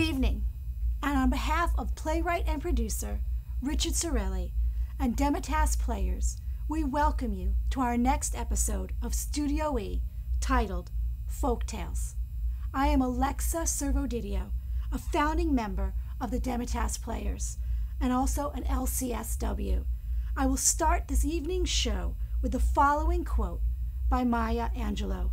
evening, and on behalf of playwright and producer Richard Sorelli and Demitasse Players, we welcome you to our next episode of Studio E, titled Folktales. I am Alexa Servodidio, a founding member of the Demitasse Players, and also an LCSW. I will start this evening's show with the following quote by Maya Angelou.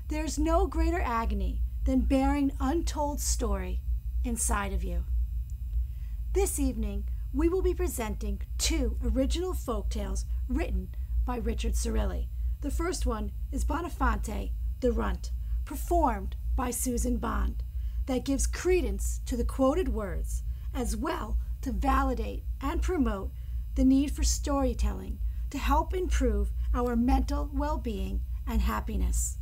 "There is no greater agony than bearing an untold story inside of you." This evening, we will be presenting two original folktales written by Richard Sorelli. The first one is Boniface the Runt, performed by Susan Bond, that gives credence to the quoted words, as well to validate and promote the need for storytelling to help improve our mental well-being and happiness.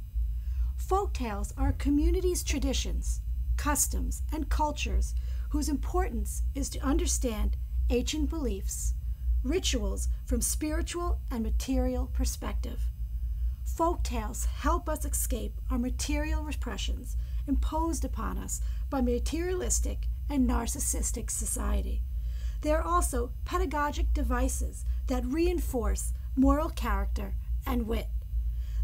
Folktales are a community's traditions, customs, and cultures whose importance is to understand ancient beliefs, rituals from spiritual and material perspective. Folktales help us escape our material repressions imposed upon us by materialistic and narcissistic society. They are also pedagogic devices that reinforce moral character and wit.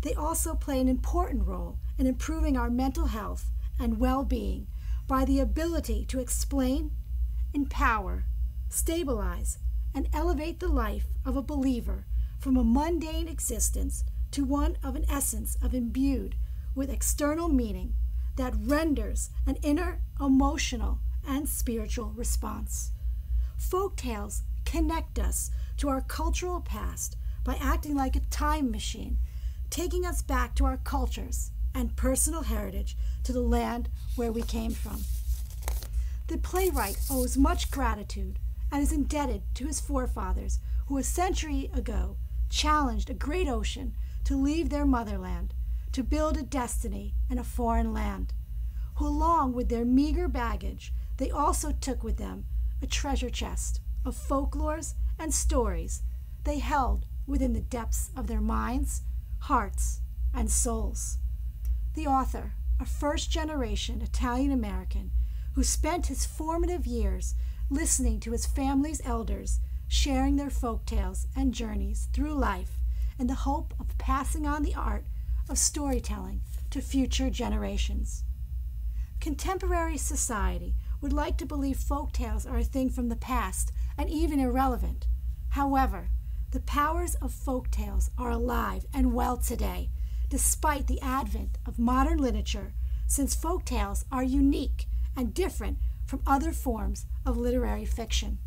They also play an important role in improving our mental health and well-being by the ability to explain, empower, stabilize, and elevate the life of a believer from a mundane existence to one of an essence of imbued with external meaning that renders an inner emotional and spiritual response. Folktales connect us to our cultural past by acting like a time machine, taking us back to our cultures and personal heritage to the land where we came from. The playwright owes much gratitude and is indebted to his forefathers who a century ago challenged a great ocean to leave their motherland, to build a destiny in a foreign land, who along with their meager baggage, they also took with them a treasure chest of folklores and stories they held within the depths of their minds, hearts, and souls. The author, a first-generation Italian-American who spent his formative years listening to his family's elders sharing their folktales and journeys through life in the hope of passing on the art of storytelling to future generations. Contemporary society would like to believe folktales are a thing from the past and even irrelevant. However, the powers of folktales are alive and well today, despite the advent of modern literature, since folktales are unique and different from other forms of literary fiction.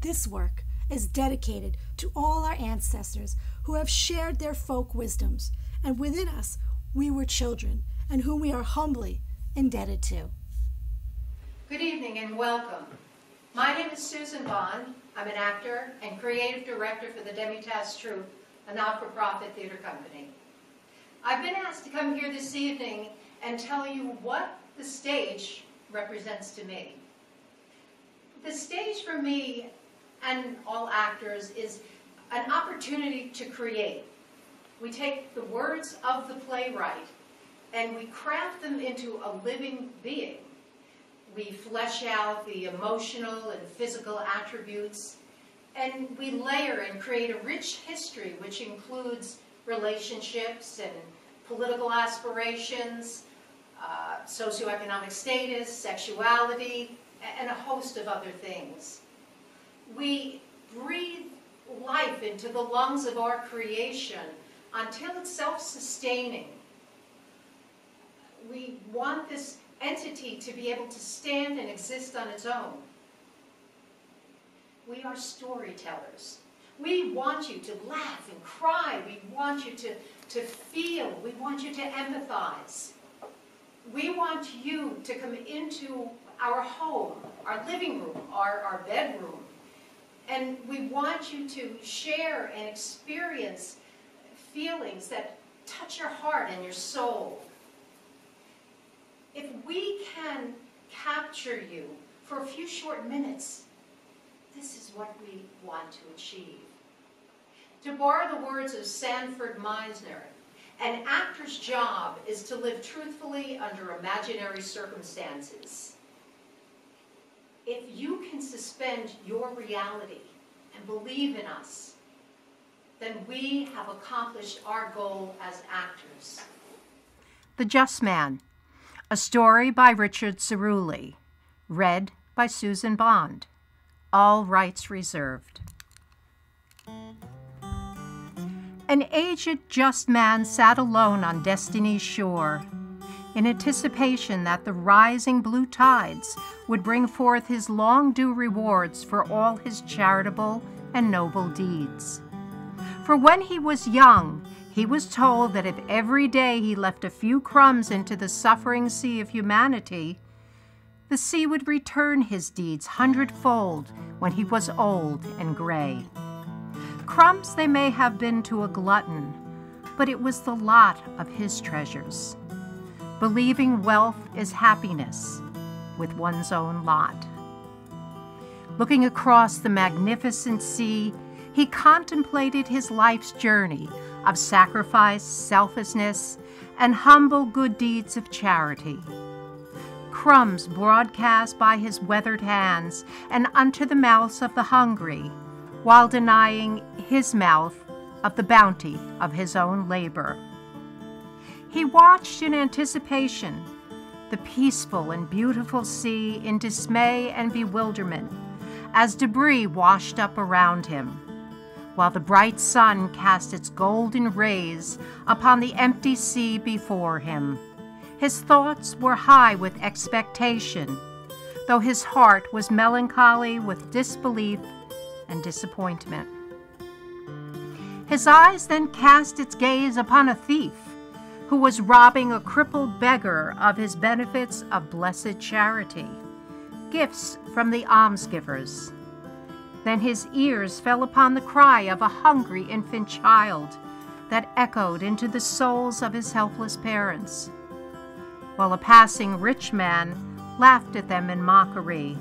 This work is dedicated to all our ancestors who have shared their folk wisdoms, and within us we were children, and whom we are humbly indebted to. Good evening and welcome. My name is Susan Bond. I'm an actor and creative director for the Demitasse Troupe, a not-for-profit theater company. I've been asked to come here this evening and tell you what the stage represents to me. The stage for me and all actors is an opportunity to create. We take the words of the playwright and we craft them into a living being. We flesh out the emotional and physical attributes, and we layer and create a rich history which includes relationships and political aspirations, socioeconomic status, sexuality, and a host of other things. We breathe life into the lungs of our creation until it's self-sustaining. We want this entity to be able to stand and exist on its own. We are storytellers. We want you to laugh and cry. We want you to feel. We want you to empathize. We want you to come into our home, our living room, our bedroom, and we want you to share and experience feelings that touch your heart and your soul. If we can capture you for a few short minutes, this is what we want to achieve. To borrow the words of Sanford Meisner, an actor's job is to live truthfully under imaginary circumstances. if you can suspend your reality and believe in us, then we have accomplished our goal as actors. The Just Man, a story by Richard Cerulli, read by Susan Bond. All rights reserved. An aged just man sat alone on destiny's shore, in anticipation that the rising blue tides would bring forth his long-due rewards for all his charitable and noble deeds. For when he was young, he was told that if every day he left a few crumbs into the suffering sea of humanity, the sea would return his deeds hundredfold when he was old and gray. Crumbs they may have been to a glutton, but it was the lot of his treasures. Believing wealth is happiness with one's own lot. Looking across the magnificent sea, he contemplated his life's journey of sacrifice, selflessness, and humble good deeds of charity. Crumbs broadcast by his weathered hands and unto the mouths of the hungry, while denying his mouth of the bounty of his own labor. He watched in anticipation the peaceful and beautiful sea in dismay and bewilderment as debris washed up around him, while the bright sun cast its golden rays upon the empty sea before him. His thoughts were high with expectation, though his heart was melancholy with disbelief and disappointment. His eyes then cast its gaze upon a thief who was robbing a crippled beggar of his benefits of blessed charity, gifts from the almsgivers. Then his ears fell upon the cry of a hungry infant child that echoed into the souls of his helpless parents, while a passing rich man laughed at them in mockery,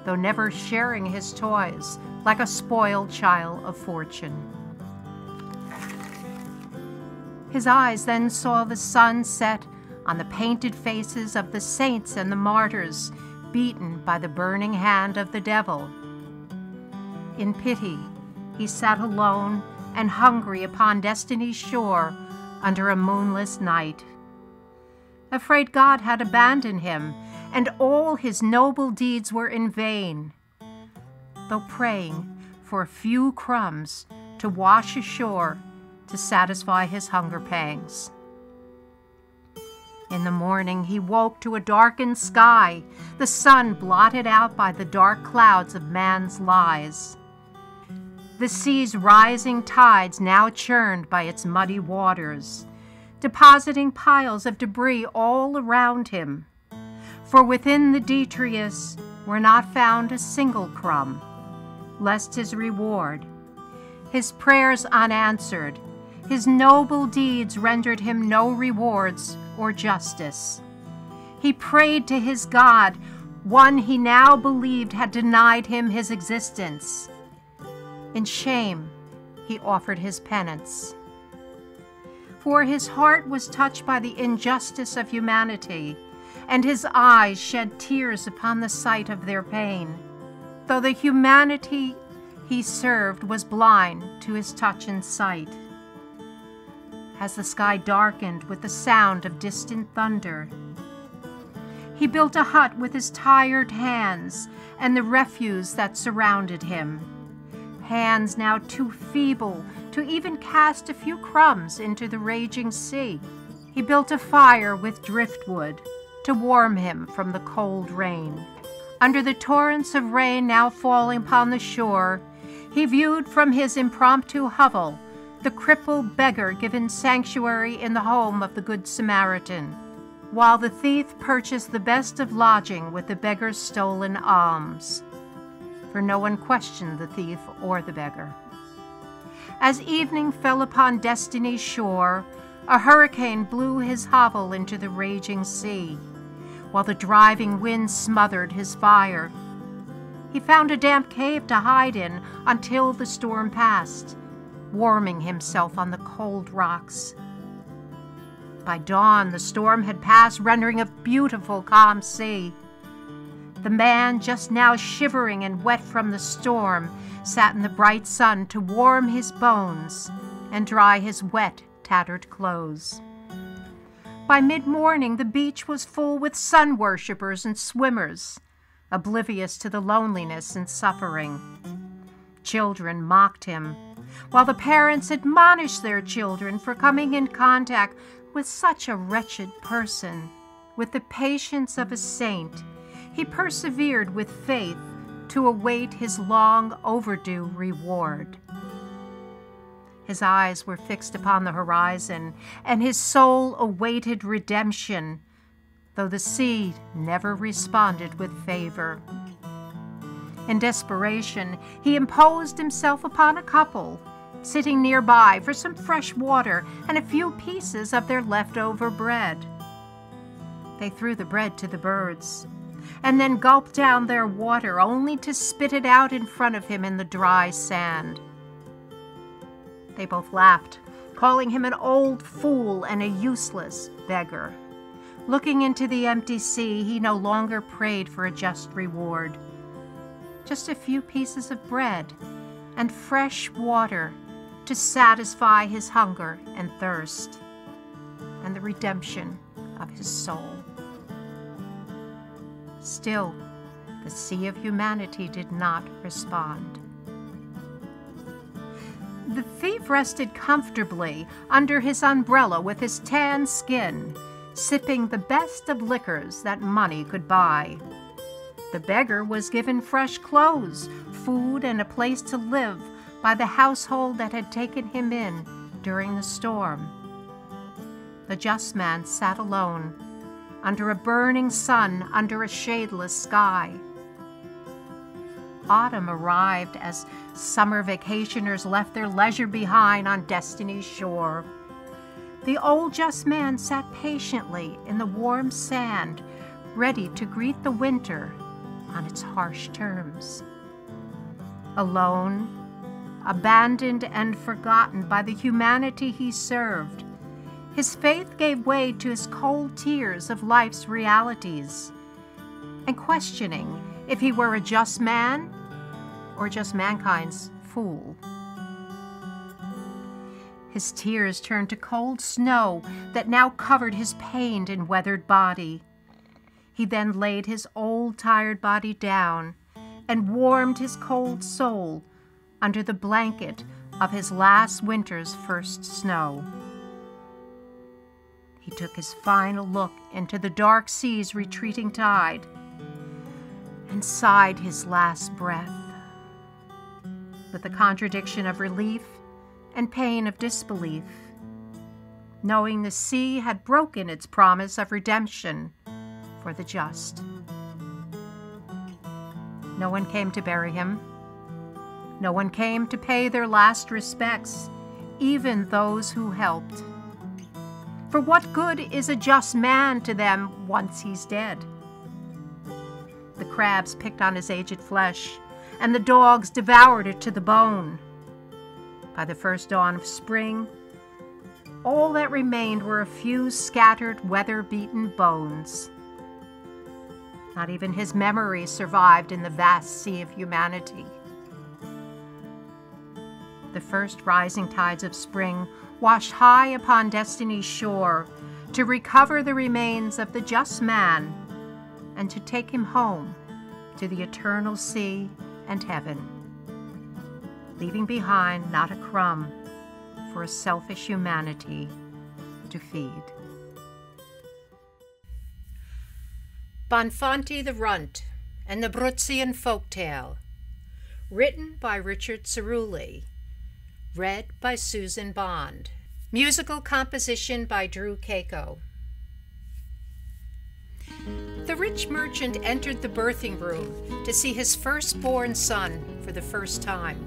though never sharing his toys like a spoiled child of fortune. His eyes then saw the sun set on the painted faces of the saints and the martyrs beaten by the burning hand of the devil. In pity, he sat alone and hungry upon destiny's shore under a moonless night, afraid God had abandoned him and all his noble deeds were in vain, though praying for a few crumbs to wash ashore to satisfy his hunger pangs. In the morning he woke to a darkened sky, the sun blotted out by the dark clouds of man's lies. The sea's rising tides now churned by its muddy waters, depositing piles of debris all around him. For within the detritus were not found a single crumb, lest his reward, his prayers unanswered, his noble deeds rendered him no rewards or justice. He prayed to his God, one he now believed had denied him his existence. In shame, he offered his penance. For his heart was touched by the injustice of humanity, and his eyes shed tears upon the sight of their pain, though the humanity he served was blind to his touch and sight. As the sky darkened with the sound of distant thunder, he built a hut with his tired hands and the refuse that surrounded him, hands now too feeble to even cast a few crumbs into the raging sea. He built a fire with driftwood to warm him from the cold rain. Under the torrents of rain now falling upon the shore, he viewed from his impromptu hovel the crippled beggar given sanctuary in the home of the Good Samaritan, while the thief purchased the best of lodging with the beggar's stolen alms. For no one questioned the thief or the beggar. As evening fell upon destiny's shore, a hurricane blew his hovel into the raging sea, while the driving wind smothered his fire. He found a damp cave to hide in until the storm passed, warming himself on the cold rocks. By dawn, the storm had passed, rendering a beautiful, calm sea. The man, just now shivering and wet from the storm, sat in the bright sun to warm his bones and dry his wet, tattered clothes. By mid-morning, the beach was full with sun-worshippers and swimmers, oblivious to the loneliness and suffering. Children mocked him, while the parents admonished their children for coming in contact with such a wretched person. With the patience of a saint, he persevered with faith to await his long overdue reward. His eyes were fixed upon the horizon, and his soul awaited redemption, though the sea never responded with favor. In desperation, he imposed himself upon a couple, sitting nearby for some fresh water and a few pieces of their leftover bread. They threw the bread to the birds, and then gulped down their water only to spit it out in front of him in the dry sand. They both laughed, calling him an old fool and a useless beggar. Looking into the empty sea, he no longer prayed for a just reward. Just a few pieces of bread and fresh water to satisfy his hunger and thirst, and the redemption of his soul. Still, the sea of humanity did not respond. The thief rested comfortably under his umbrella with his tan skin, sipping the best of liquors that money could buy. The beggar was given fresh clothes, food, and a place to live by the household that had taken him in during the storm. The just man sat alone, under a burning sun, under a shadeless sky. Autumn arrived as summer vacationers left their leisure behind on Destiny's shore. The old just man sat patiently in the warm sand, ready to greet the winter on its harsh terms. Alone, abandoned and forgotten by the humanity he served, his faith gave way to his cold tears of life's realities, and questioning if he were a just man or just mankind's fool. His tears turned to cold snow that now covered his pained and weathered body. He then laid his old tired body down and warmed his cold soul under the blanket of his last winter's first snow. He took his final look into the dark sea's retreating tide and sighed his last breath. With the contradiction of relief and pain of disbelief, knowing the sea had broken its promise of redemption for the just. No one came to bury him. No one came to pay their last respects, even those who helped. For what good is a just man to them once he's dead? The crabs picked on his aged flesh, and the dogs devoured it to the bone. By the first dawn of spring, all that remained were a few scattered, weather-beaten bones. Not even his memory survived in the vast sea of humanity. The first rising tides of spring washed high upon Destiny's shore to recover the remains of the just man and to take him home to the eternal sea and heaven, leaving behind not a crumb for a selfish humanity to feed. Bonfanti the Runt and the Brutzian Folktale, written by Richard Cerulli, read by Susan Bond. Musical composition by Drew Keiko. The rich merchant entered the birthing room to see his firstborn son for the first time.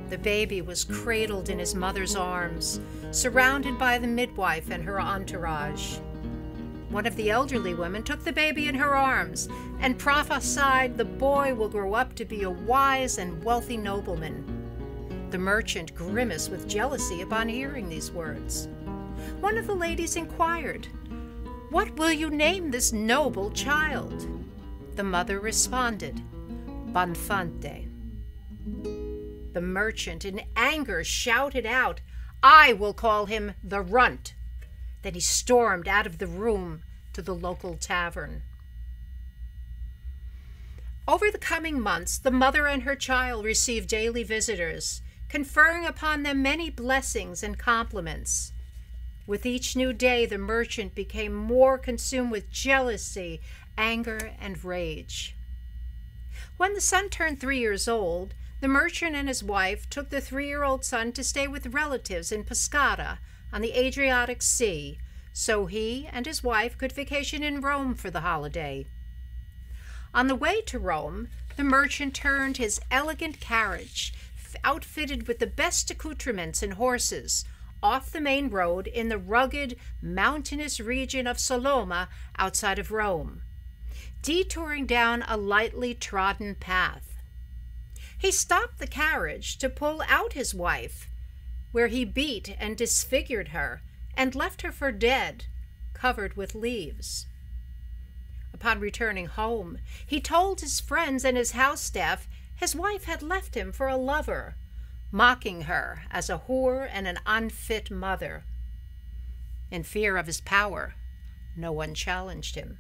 The baby was cradled in his mother's arms, surrounded by the midwife and her entourage. One of the elderly women took the baby in her arms and prophesied the boy will grow up to be a wise and wealthy nobleman. The merchant grimaced with jealousy upon hearing these words. One of the ladies inquired, "What will you name this noble child?" The mother responded, "Bonfante." The merchant, in anger, shouted out, "I will call him the runt." Then he stormed out of the room to the local tavern. Over the coming months, the mother and her child received daily visitors, conferring upon them many blessings and compliments. With each new day, the merchant became more consumed with jealousy, anger, and rage. When the son turned 3 years old, the merchant and his wife took the 3-year-old son to stay with relatives in Pescara on the Adriatic Sea, so he and his wife could vacation in Rome for the holiday. On the way to Rome, the merchant turned his elegant carriage, outfitted with the best accoutrements and horses, off the main road in the rugged, mountainous region of Saloma outside of Rome, detouring down a lightly trodden path. He stopped the carriage to pull out his wife, where he beat and disfigured her and left her for dead, covered with leaves. Upon returning home, he told his friends and his house staff his wife had left him for a lover, mocking her as a whore and an unfit mother. In fear of his power, no one challenged him.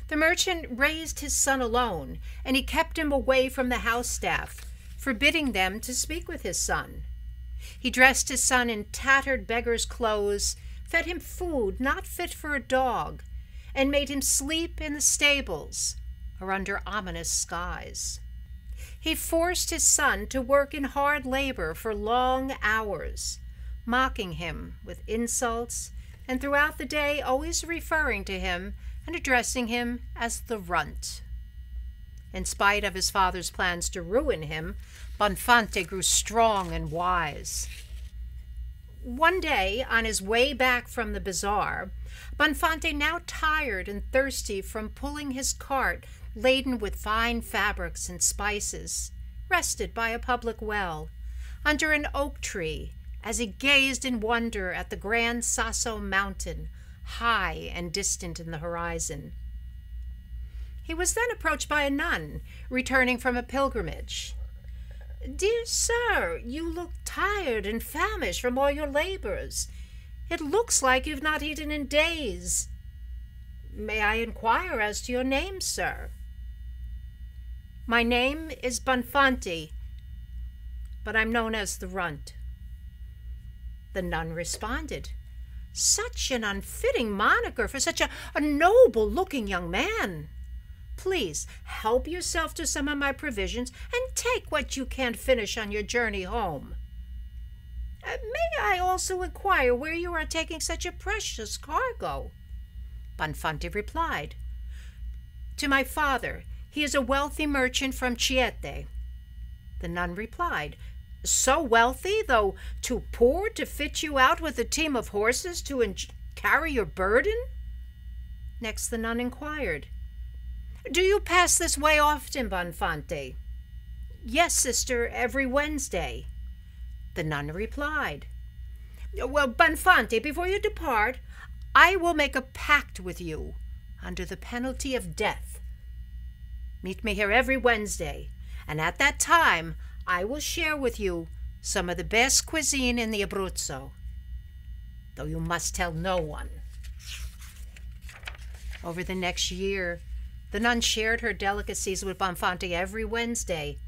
The merchant raised his son alone, and he kept him away from the house staff, forbidding them to speak with his son. He dressed his son in tattered beggar's clothes, fed him food not fit for a dog, and made him sleep in the stables or under ominous skies. He forced his son to work in hard labor for long hours, mocking him with insults, and throughout the day always referring to him and addressing him as the runt. In spite of his father's plans to ruin him, Bonfante grew strong and wise. One day, on his way back from the bazaar, Bonfante, now tired and thirsty from pulling his cart laden with fine fabrics and spices, rested by a public well, under an oak tree, as he gazed in wonder at the grand Sasso mountain, high and distant in the horizon. He was then approached by a nun, returning from a pilgrimage. "Dear sir, you look tired and famished from all your labors. It looks like you've not eaten in days. May I inquire as to your name, sir?" "My name is Bonfante, but I'm known as the Runt." The nun responded, "Such an unfitting moniker for such a noble-looking young man. Please help yourself to some of my provisions and take what you can't finish on your journey home. May I also inquire where you are taking such a precious cargo?" Bonfante replied, "To my father. He is a wealthy merchant from Chiete." The nun replied, "So wealthy, though too poor to fit you out with a team of horses to carry your burden?" Next the nun inquired, "Do you pass this way often, Bonfante?" "Yes, sister, every Wednesday." The nun replied, "Well, Bonfante, before you depart, I will make a pact with you under the penalty of death. Meet me here every Wednesday, and at that time I will share with you some of the best cuisine in the Abruzzo, though you must tell no one." Over the next year, the nun shared her delicacies with Bonfante every Wednesday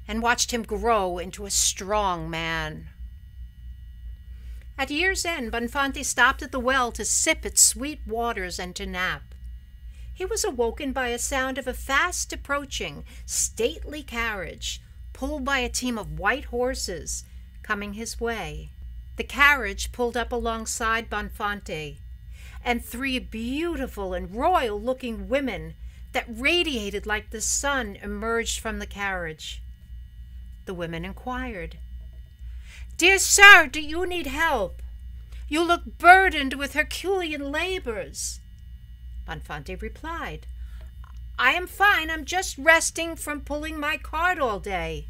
and watched him grow into a strong man. At year's end, Bonfante stopped at the well to sip its sweet waters and to nap. He was awoken by a sound of a fast approaching, stately carriage, pulled by a team of white horses, coming his way. The carriage pulled up alongside Bonfante, and 3 beautiful and royal-looking women that radiated like the sun emerged from the carriage. The women inquired, "Dear sir, do you need help? You look burdened with Herculean labors." Bonfante replied, "I am fine. I'm just resting from pulling my cart all day."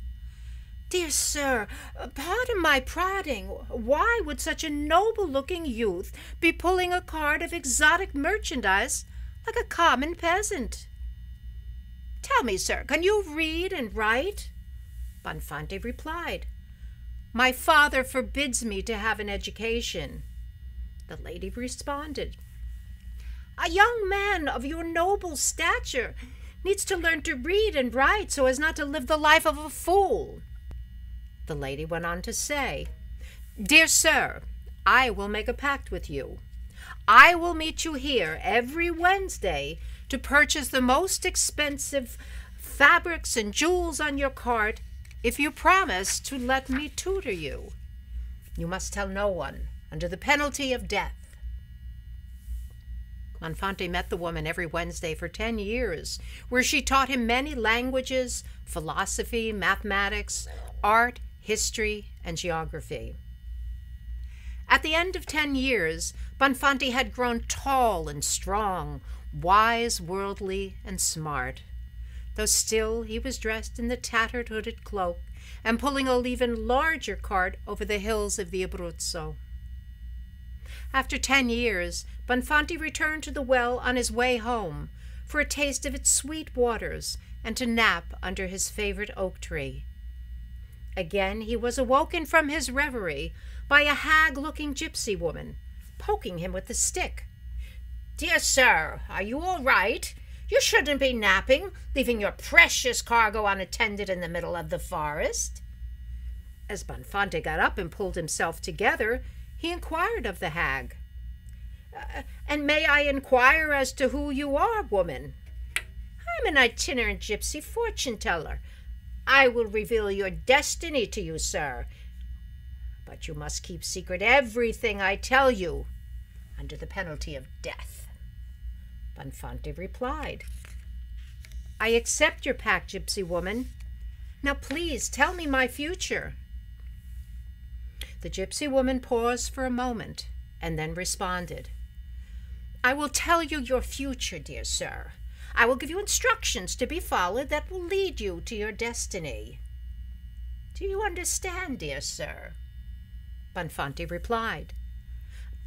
"Dear sir, pardon my prodding. Why would such a noble-looking youth be pulling a cart of exotic merchandise like a common peasant?" Tell me, sir, can you read and write?" Bonfante replied, "My father forbids me to have an education." The lady responded, "A young man of your noble stature needs to learn to read and write so as not to live the life of a fool." The lady went on to say, "Dear sir, I will make a pact with you. I will meet you here every Wednesday to purchase the most expensive fabrics and jewels on your cart if you promise to let me tutor you. You must tell no one, under the penalty of death." Bonfante met the woman every Wednesday for 10 years, where she taught him many languages, philosophy, mathematics, art, history, and geography. At the end of 10 years, Bonfante had grown tall and strong, wise, worldly, and smart, though still he was dressed in the tattered hooded cloak and pulling an even larger cart over the hills of the Abruzzo. After 10 years, Bonfante returned to the well on his way home for a taste of its sweet waters and to nap under his favorite oak tree. Again he was awoken from his reverie by a hag-looking gypsy woman, poking him with a stick. "Dear sir, are you all right? You shouldn't be napping, leaving your precious cargo unattended in the middle of the forest." As Bonfante got up and pulled himself together, he inquired of the hag, "And may I inquire as to who you are, woman?" "I'm an itinerant gypsy fortune-teller. I will reveal your destiny to you, sir. But you must keep secret everything I tell you, under the penalty of death." Bonfante replied, "I accept your pact, gypsy woman. Now please tell me my future." The gypsy woman paused for a moment and then responded, "I will tell you your future, dear sir. I will give you instructions to be followed that will lead you to your destiny. Do you understand, dear sir?" Bonfante replied,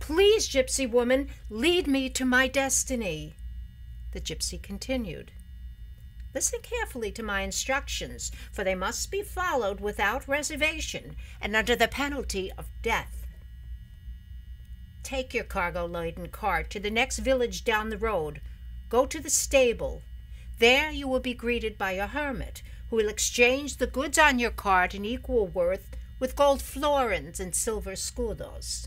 "Please, gypsy woman, lead me to my destiny." The gypsy continued, "Listen carefully to my instructions, for they must be followed without reservation and under the penalty of death. Take your cargo-laden cart to the next village down the road. Go to the stable. There you will be greeted by a hermit who will exchange the goods on your cart in equal worth with gold florins and silver scudos.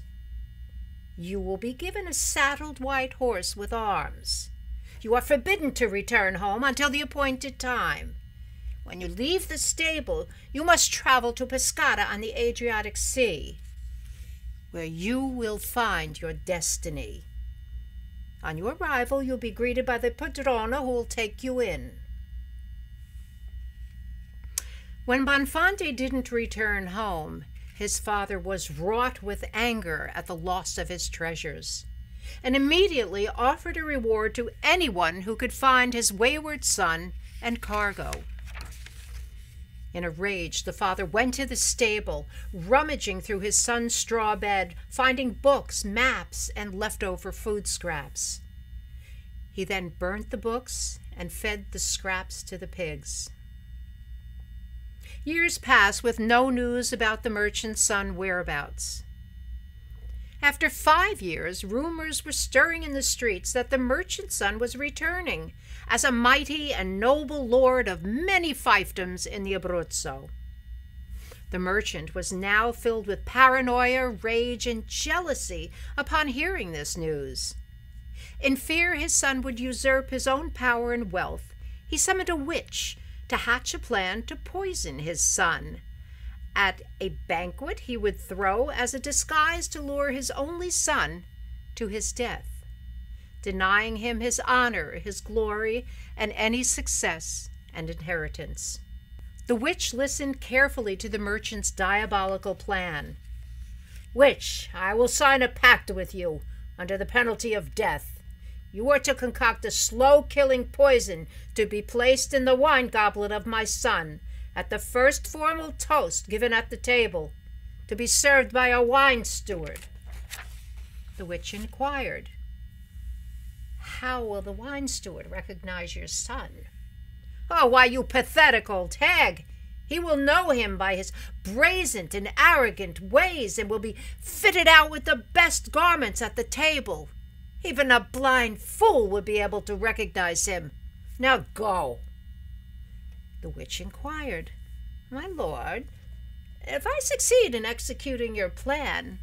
You will be given a saddled white horse with arms. You are forbidden to return home until the appointed time. When you leave the stable, you must travel to Pescara on the Adriatic Sea, where you will find your destiny. On your arrival, you'll be greeted by the padrona who will take you in." When Bonfante didn't return home, his father was wrought with anger at the loss of his treasures, and immediately offered a reward to anyone who could find his wayward son and cargo. In a rage, the father went to the stable, rummaging through his son's straw bed, finding books, maps, and leftover food scraps. He then burnt the books and fed the scraps to the pigs. Years passed with no news about the merchant's son whereabouts. After 5 years, rumors were stirring in the streets that the merchant's son was returning as a mighty and noble lord of many fiefdoms in the Abruzzo. The merchant was now filled with paranoia, rage, and jealousy upon hearing this news. In fear his son would usurp his own power and wealth, he summoned a witch to hatch a plan to poison his son. At a banquet he would throw as a disguise to lure his only son to his death, denying him his honor, his glory, and any success and inheritance. The witch listened carefully to the merchant's diabolical plan. "Witch, I will sign a pact with you under the penalty of death. You are to concoct a slow-killing poison to be placed in the wine goblet of my son at the first formal toast given at the table, to be served by a wine steward." The witch inquired, "How will the wine steward recognize your son?" Oh, why, you pathetic old hag! He will know him by his brazen and arrogant ways, and will be fitted out with the best garments at the table. Even a blind fool would be able to recognize him. Now go." The witch inquired, "My lord, if I succeed in executing your plan,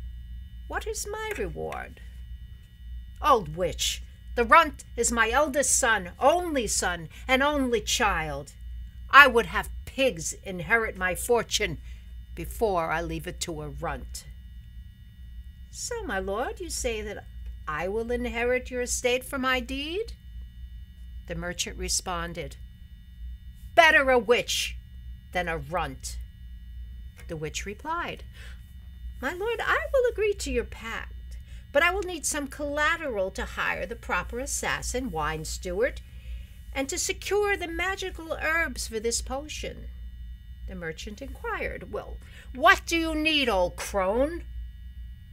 what is my reward?" "Old witch, the runt is my eldest son, and only child. I would have pigs inherit my fortune before I leave it to a runt." "So, my lord, you say that I will inherit your estate for my deed?" The merchant responded, "Better a witch than a runt." The witch replied, "My lord, I will agree to your pact, but I will need some collateral to hire the proper assassin, wine steward, and to secure the magical herbs for this potion." The merchant inquired, "Well, what do you need, old crone?"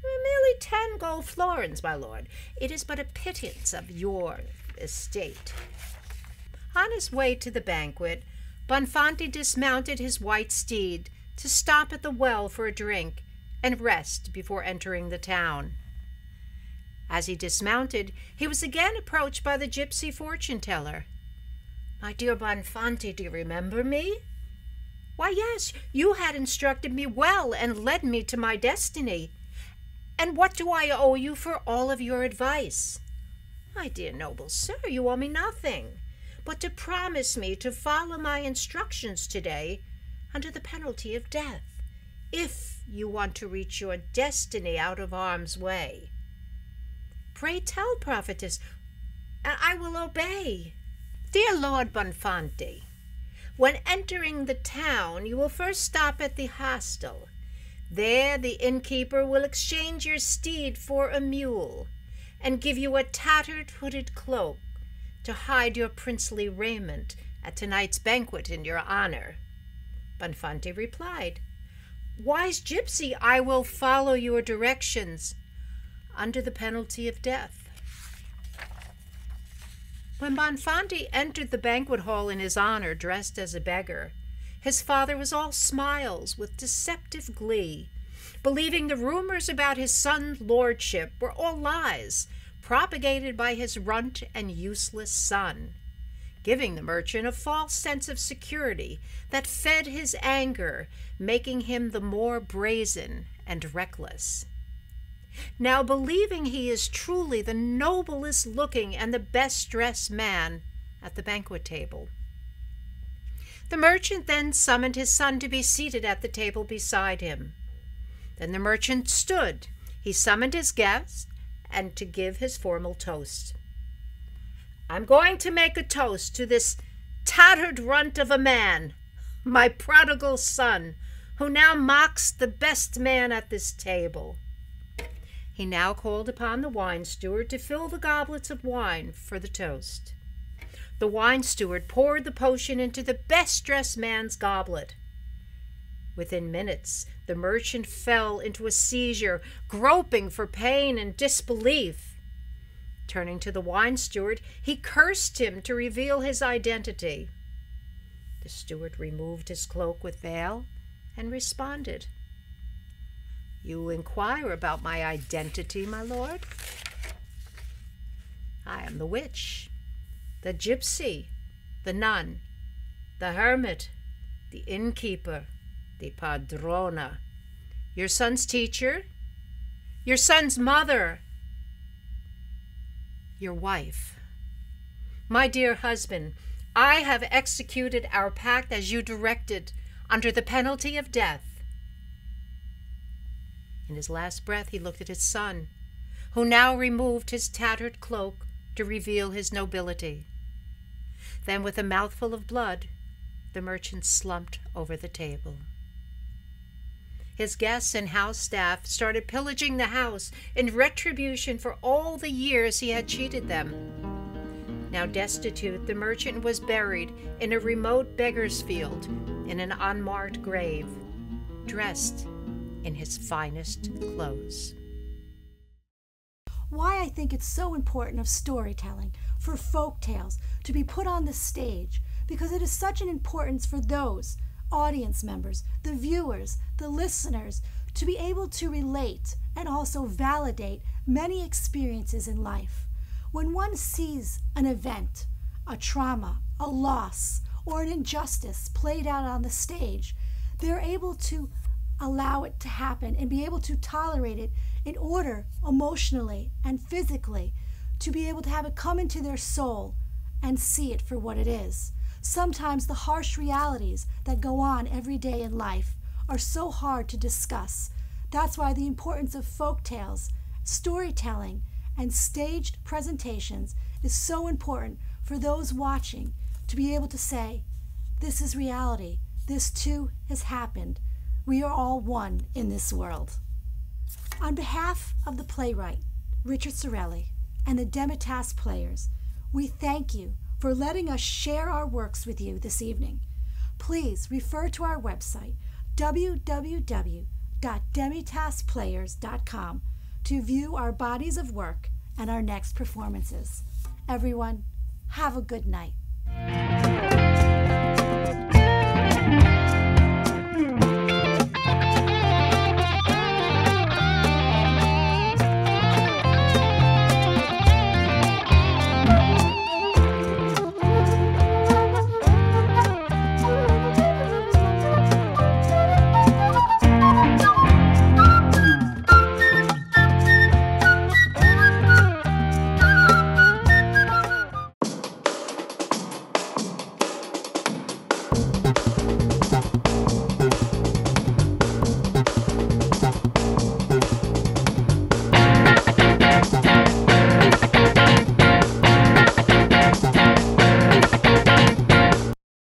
"Merely 10 gold florins, my lord. It is but a pittance of your estate." On his way to the banquet, Bonfanti dismounted his white steed to stop at the well for a drink and rest before entering the town. As he dismounted, he was again approached by the gypsy fortune-teller. "My dear Bonfanti, do you remember me?" "Why, yes, you had instructed me well and led me to my destiny. And what do I owe you for all of your advice?" "My dear noble sir, you owe me nothing, but to promise me to follow my instructions today under the penalty of death, if you want to reach your destiny out of harm's way." "Pray tell, prophetess, and I will obey." "Dear Lord Bonfanti, when entering the town, you will first stop at the hostel. There the innkeeper will exchange your steed for a mule and give you a tattered hooded cloak to hide your princely raiment at tonight's banquet in your honor." Bonfanti replied, "Wise gypsy, I will follow your directions under the penalty of death." When Bonfanti entered the banquet hall in his honor, dressed as a beggar, his father was all smiles with deceptive glee, believing the rumors about his son's lordship were all lies, propagated by his runt and useless son, giving the merchant a false sense of security that fed his anger, making him the more brazen and reckless. Now, believing he is truly the noblest looking and the best dressed man at the banquet table, the merchant then summoned his son to be seated at the table beside him. Then the merchant stood. He summoned his guest and to give his formal toast. "I'm going to make a toast to this tattered runt of a man, my prodigal son, who now mocks the best man at this table." He now called upon the wine steward to fill the goblets of wine for the toast. The wine steward poured the potion into the best-dressed man's goblet. Within minutes, the merchant fell into a seizure, groping for pain and disbelief. Turning to the wine steward, he cursed him to reveal his identity. The steward removed his cloak with veil and responded, "You inquire about my identity, my lord? I am the witch, the gypsy, the nun, the hermit, the innkeeper, the padrona, your son's teacher, your son's mother, your wife. My dear husband, I have executed our pact as you directed, under the penalty of death." In his last breath, he looked at his son, who now removed his tattered cloak to reveal his nobility. Then, with a mouthful of blood, the merchant slumped over the table. His guests and house staff started pillaging the house in retribution for all the years he had cheated them. Now destitute, the merchant was buried in a remote beggar's field in an unmarked grave, dressed in his finest clothes. Why I think it's so important of storytelling for folk tales to be put on the stage, because it is such an importance for those audience members, the viewers, the listeners, to be able to relate and also validate many experiences in life. When one sees an event, a trauma, a loss, or an injustice played out on the stage, they're able to allow it to happen and be able to tolerate it in order, emotionally and physically, to be able to have it come into their soul and see it for what it is. Sometimes the harsh realities that go on every day in life are so hard to discuss. That's why the importance of folk tales, storytelling, and staged presentations is so important for those watching to be able to say, this is reality. This too has happened. We are all one in this world. On behalf of the playwright, Richard Sorelli, and the Demitasse players, we thank you for letting us share our works with you this evening. Please refer to our website, www.demitasseplayers.com, to view our bodies of work and our next performances. Everyone, have a good night.